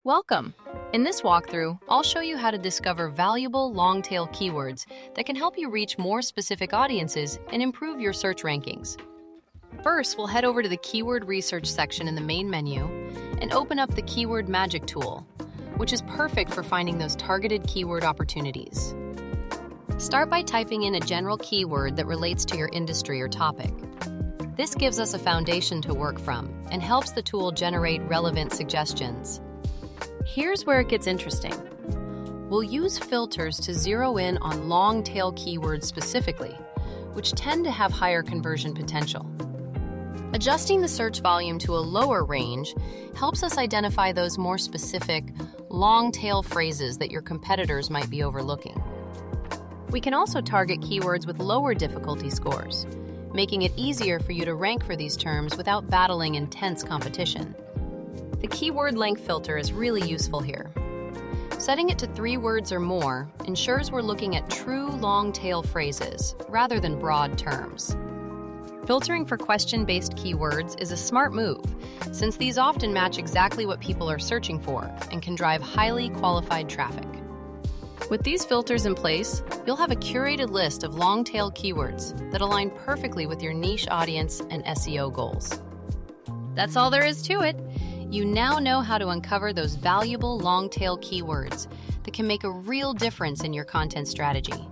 Welcome! In this walkthrough, I'll show you how to discover valuable long-tail keywords that can help you reach more specific audiences and improve your search rankings. First, we'll head over to the Keyword Research section in the main menu and open up the Keyword Magic Tool, which is perfect for finding those targeted keyword opportunities. Start by typing in a general keyword that relates to your industry or topic. This gives us a foundation to work from and helps the tool generate relevant suggestions. Here's where it gets interesting. We'll use filters to zero in on long-tail keywords specifically, which tend to have higher conversion potential. Adjusting the search volume to a lower range helps us identify those more specific, long-tail phrases that your competitors might be overlooking. We can also target keywords with lower difficulty scores, making it easier for you to rank for these terms without battling intense competition. The keyword length filter is really useful here. Setting it to 3 words or more ensures we're looking at true long-tail phrases rather than broad terms. Filtering for question-based keywords is a smart move, since these often match exactly what people are searching for and can drive highly qualified traffic. With these filters in place, you'll have a curated list of long-tail keywords that align perfectly with your niche audience and SEO goals. That's all there is to it. You now know how to uncover those valuable long-tail keywords that can make a real difference in your content strategy.